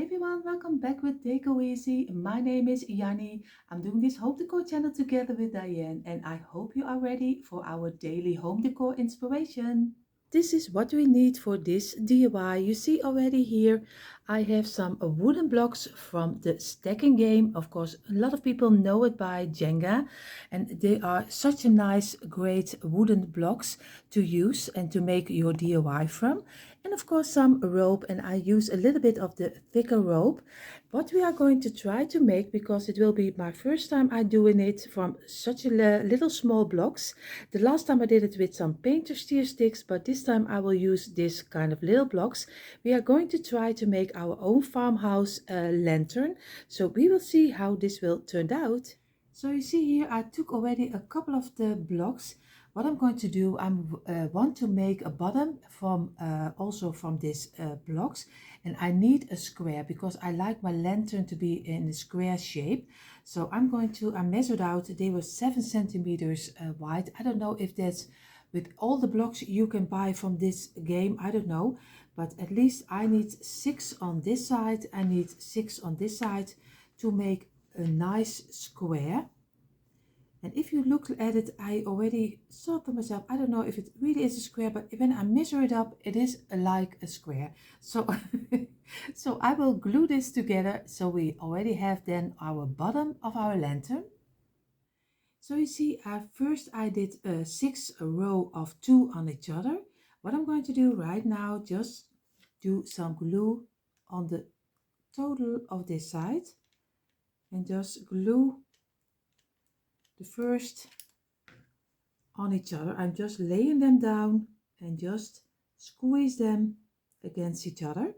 everyone, welcome back with Decoeasy. My name is Janny. I'm doing this home decor channel together with Dyanne and I hope you are ready for our daily home decor inspiration. This is what we need for this DIY. You see already here I have some wooden blocks from the stacking game. Of course, a lot of people know it by Jenga, and they are such a nice, great wooden blocks to use and to make your DIY from. And of course some rope, and I use a little bit of the thicker rope. What we are going to try to make, because it will be my first time I doing it from such a little small blocks. The last time I did it with some painter steer sticks, but this time I will use this kind of little blocks. We are going to try to make our own farmhouse lantern. So we will see how this will turn out. So you see here I took already a couple of the blocks. What I'm going to do, I want to make a bottom from also from these blocks, and I need a square because I like my lantern to be in a square shape. So I measured out, they were 7 centimeters wide. I don't know if that's with all the blocks you can buy from this game, I don't know, but at least I need 6 on this side, I need 6 on this side to make a nice square. And if you look at it, I already thought to myself, I don't know if it really is a square, but when I measure it up, it is like a square. So, so I will glue this together. So we already have then our bottom of our lantern. So you see, first I did 6 row of 2 on each other. What I'm going to do right now, just do some glue on the total of this side and just glue the first on each other. I'm just laying them down and just squeeze them against each other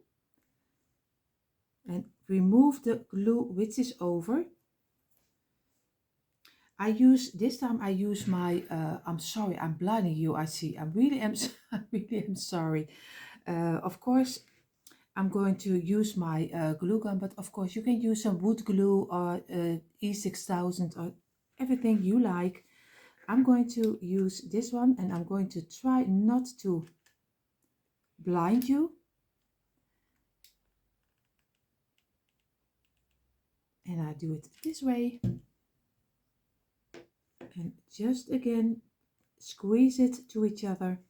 and remove the glue which is over. This time I use my, I'm sorry, I'm blinding you, I see. I really am sorry. Of course, I'm going to use my glue gun, but of course you can use some wood glue or E6000 or everything you like. I'm going to use this one and I'm going to try not to blind you. And I do it this way. And just again, squeeze it to each other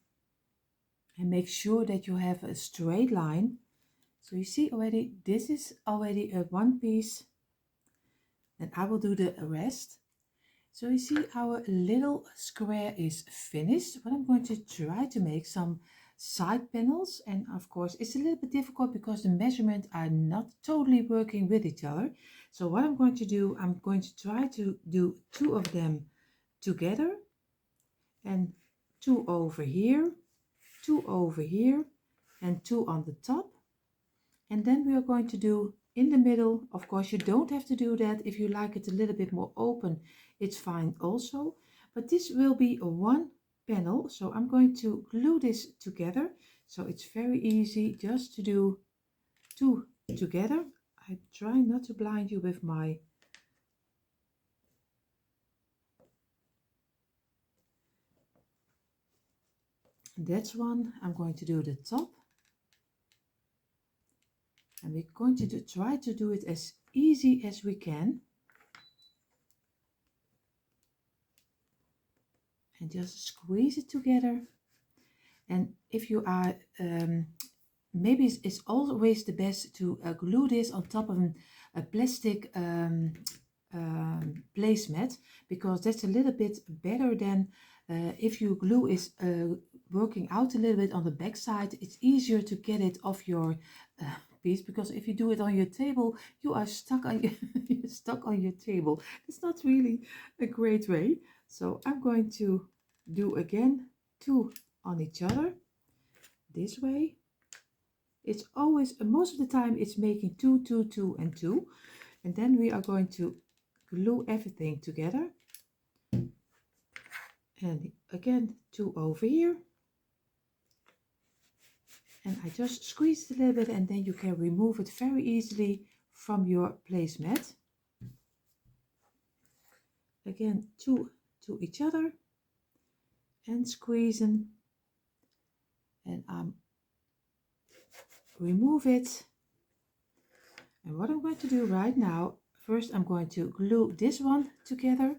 and make sure that you have a straight line. So you see already, this is already a one piece and I will do the rest. So you see our little square is finished. What I'm going to try to make some side panels, and of course it's a little bit difficult because the measurements are not totally working with each other. So what I'm going to do, I'm going to try to do 2 of them together and 2 over here, 2 over here and 2 on the top. And then we are going to do in the middle. Of course you don't have to do that. If you like it a little bit more open, it's fine also, but this will be a one panel. So I'm going to glue this together, so it's very easy just to do 2 together. I try not to blind you with my that's one. I'm going to do the top, and we're going to try to do it as easy as we can. And just squeeze it together. And if you are, maybe it's always the best to glue this on top of a plastic placemat, because that's a little bit better than if you glue is working out a little bit on the back side. It's easier to get it off your piece, because if you do it on your table, you are stuck on you're stuck on your table. It's not really a great way. So I'm going to do again 2 on each other this way. It's always, most of the time it's making 2, 2, 2 and 2, and then we are going to glue everything together. And again 2 over here, and I just squeeze it a little bit, and then you can remove it very easily from your placemat. Again 2 to each other and squeezing, and remove it. And what I'm going to do right now, first I'm going to glue this one together.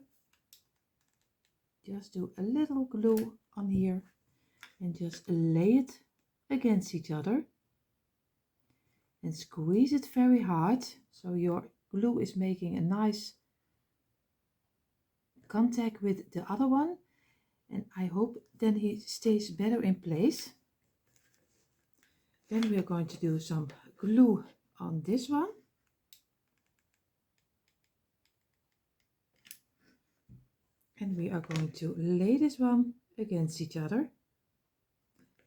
Just do a little glue on here and just lay it against each other. And squeeze it very hard so your glue is making a nice contact with the other one, and I hope then he stays better in place. Then we are going to do some glue on this one. And we are going to lay this one against each other.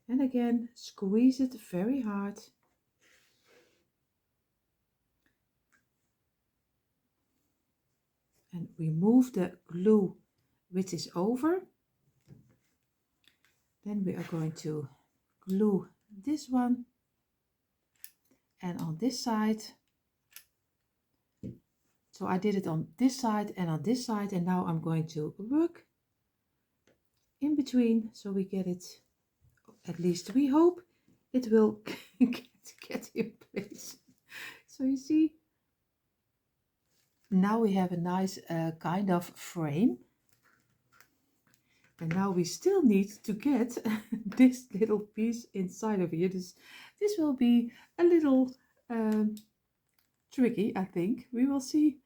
And again, squeeze it very hard. And remove the glue which is over. Then we are going to glue this one and on this side. So I did it on this side and on this side, and now I'm going to work in between so we get it, at least we hope it will get in place. So you see, now we have a nice kind of frame. And now we still need to get this little piece inside of here. This will be a little tricky, I think. We will see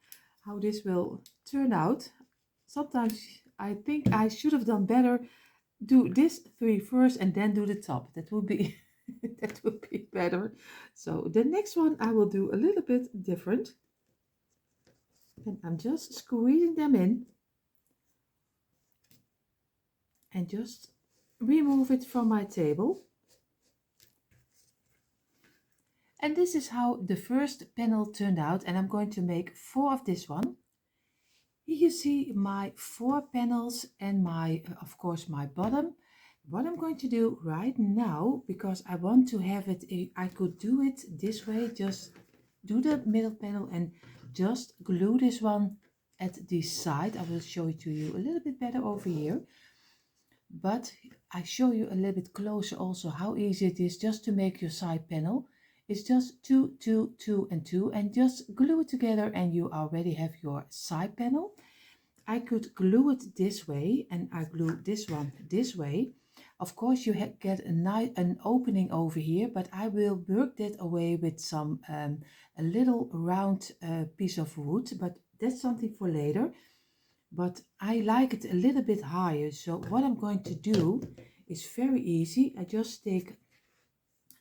how this will turn out. Sometimes I think I should have done better. Do this three first and then do the top. That would be that would be better. So the next one I will do a little bit different. And I'm just squeezing them in. And just remove it from my table. And this is how the first panel turned out, and I'm going to make 4 of this one. Here you see my 4 panels and my, of course, my bottom. What I'm going to do right now, because I want to have it, I could do it this way, just do the middle panel and just glue this one at the side. I will show it to you a little bit better over here. But I show you a little bit closer also how easy it is just to make your side panel. It's just 2, 2, 2 and 2, and just glue it together and you already have your side panel. I could glue it this way and I glue this one this way. Of course you get an opening over here, but I will work that away with some a little round piece of wood, but that's something for later. But I like it a little bit higher. So what I'm going to do is very easy. I just take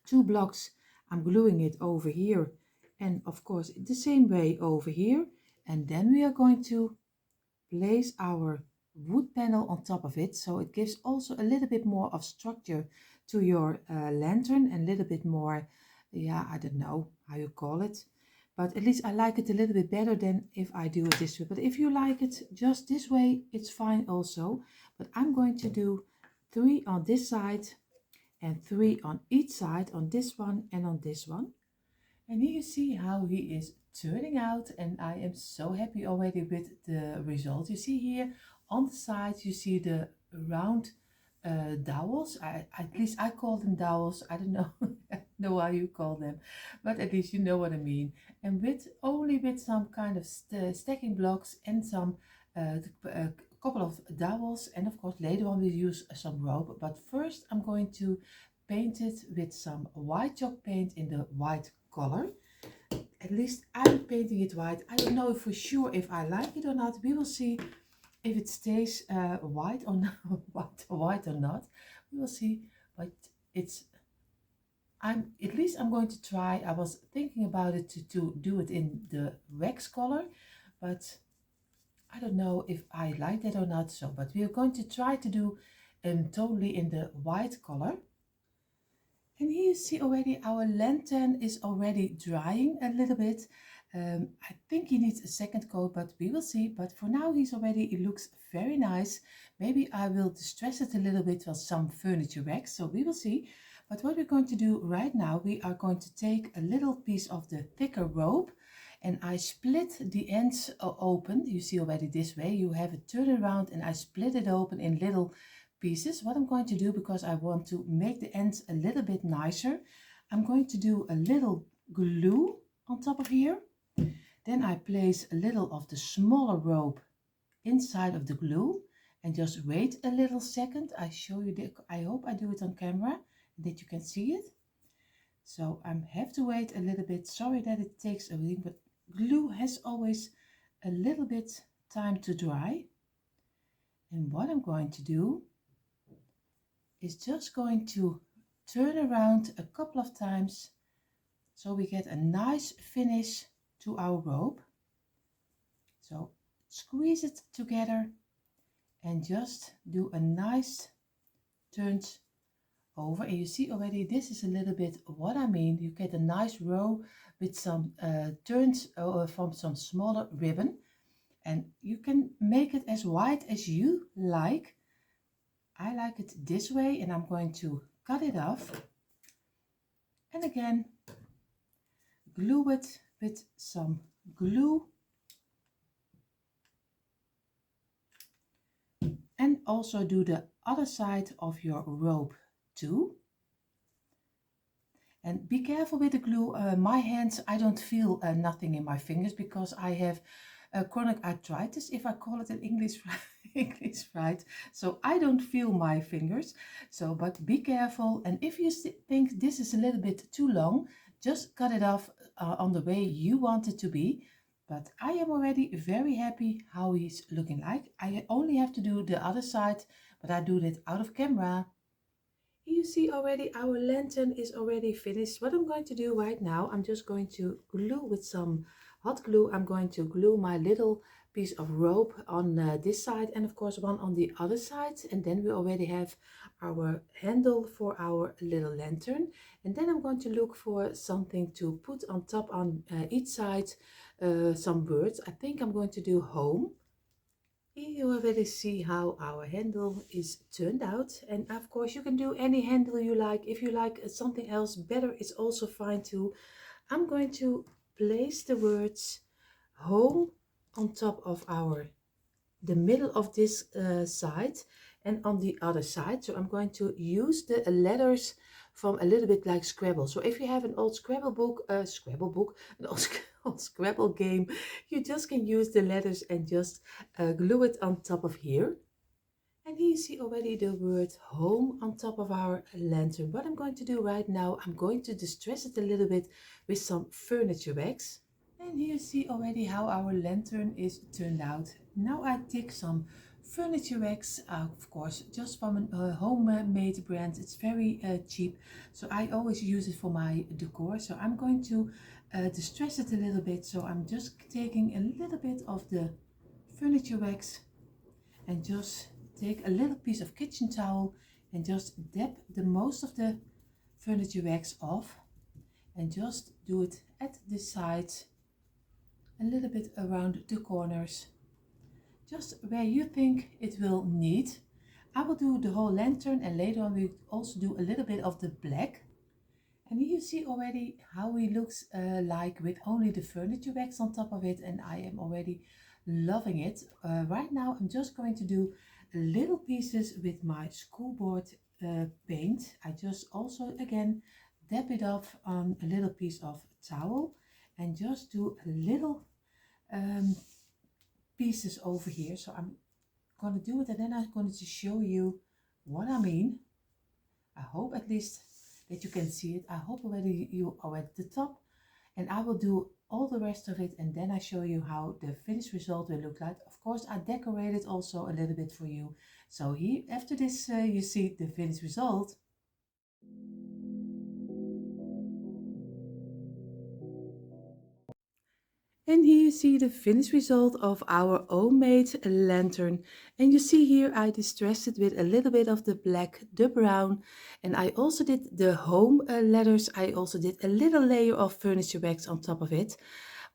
2 blocks, I'm gluing it over here, and of course the same way over here, and then we are going to place our wood panel on top of it, so it gives also a little bit more of structure to your lantern, and a little bit more, yeah, I don't know how you call it. But at least I like it a little bit better than if I do it this way. But if you like it just this way, it's fine also. But I'm going to do 3 on this side and 3 on each side, on this one and on this one. And here you see how he is turning out, and I am so happy already with the result. You see here on the sides, you see the round dowels. At least I call them dowels. I don't know, know how you call them, but at least you know what I mean. And only with some kind of stacking blocks and some a couple of dowels, and of course later on we use some rope. But first I'm going to paint it with some white chalk paint in the white color. At least I'm painting it white. I don't know for sure if I like it or not. We will see if it stays white or not. White or not, we will see. But at least I'm going to try. I was thinking about it to do it in the wax color, but I don't know if I like that or not. So, but we are going to try to do totally in the white color. And here you see already our lantern is already drying a little bit. I think he needs a second coat, but we will see. But for now it looks very nice. Maybe I will distress it a little bit with some furniture wax, so we will see. But what we're going to do right now, we are going to take a little piece of the thicker rope, and I split the ends open. You see already this way, you have it turned around, and I split it open in little pieces. What I'm going to do, because I want to make the ends a little bit nicer, I'm going to do a little glue on top of here. Then I place a little of the smaller rope inside of the glue and just wait a little second. I show you I hope I do it on camera that you can see it. So I have to wait a little bit. Sorry that it takes a week, but glue has always a little bit time to dry. And what I'm going to do is just going to turn around a couple of times so we get a nice finish to our rope. So squeeze it together and just do a nice turns over, and you see already this is a little bit what I mean. You get a nice row with some turns from some smaller ribbon, and you can make it as wide as you like. I like it this way, and I'm going to cut it off and again glue it with some glue, and also do the other side of your rope too. And be careful with the glue. My hands, I don't feel nothing in my fingers because I have chronic arthritis, if I call it in English, English right. So I don't feel my fingers. So, but be careful. And if you think this is a little bit too long, just cut it off on the way you want it to be. But I am already very happy how he's looking like. I only have to do the other side, but I do that out of camera. You see already our lantern is already finished. What I'm going to do right now, I'm just going to glue with some hot glue. I'm going to glue my little piece of rope on this side and of course one on the other side, and then we already have our handle for our little lantern. And then I'm going to look for something to put on top on each side, some words. I think I'm going to do home. Here you already see how our handle is turned out, and of course you can do any handle you like. If you like something else better, it's also fine too. I'm going to place the words home on top of the middle of this side and on the other side. So I'm going to use the letters from a little bit like Scrabble. So if you have an old Scrabble book, an old Scrabble game, you just can use the letters and just glue it on top of here. And here you see already the word home on top of our lantern. What I'm going to do right now, I'm going to distress it a little bit with some furniture wax. And here you see already how our lantern is turned out. Now I take some furniture wax, of course, just from a homemade brand. It's very cheap, so I always use it for my decor. So I'm going to distress it a little bit. So I'm just taking a little bit of the furniture wax and just take a little piece of kitchen towel and just dab the most of the furniture wax off and just do it at the sides, a little bit around the corners, just where you think it will need. I will do the whole lantern, and later on we also do a little bit of the black. And here you see already how he looks like with only the furniture wax on top of it, and I am already loving it. Right now I'm just going to do little pieces with my school board paint. I just also again dab it off on a little piece of towel and just do a little pieces over here. So I'm gonna do it and then I'm going to show you what I mean. I hope at least that you can see it. I hope already you are at the top, and I will do all the rest of it and then I show you how the finished result will look like. Of course I decorated also a little bit for you. So here after this you see the finished result. And here you see the finished result of our homemade lantern. And you see here I distressed it with a little bit of the black, the brown. And I also did the home letters. I also did a little layer of furniture wax on top of it.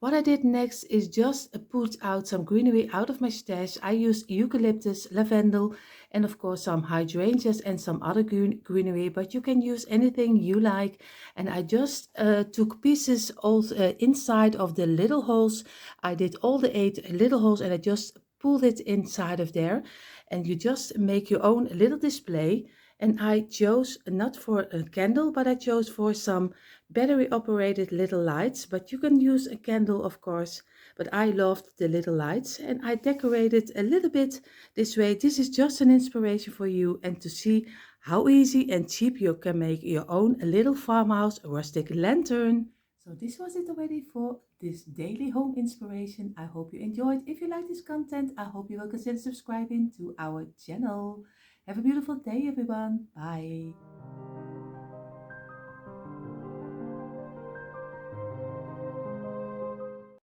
What I did next is just put out some greenery out of my stash. I used eucalyptus, lavender, and of course some hydrangeas and some other greenery, but you can use anything you like. And I just took pieces also inside of the little holes. I did all the 8 little holes and I just pulled it inside of there. And you just make your own little display. And I chose not for a candle, but I chose for some battery operated little lights, but you can use a candle of course. But I loved the little lights and I decorated a little bit this way. This is just an inspiration for you and to see how easy and cheap you can make your own little farmhouse rustic lantern. So this was it already for this daily home inspiration. I hope you enjoyed. If you like this content, I hope you will consider subscribing to our channel. Have a beautiful day, everyone. Bye.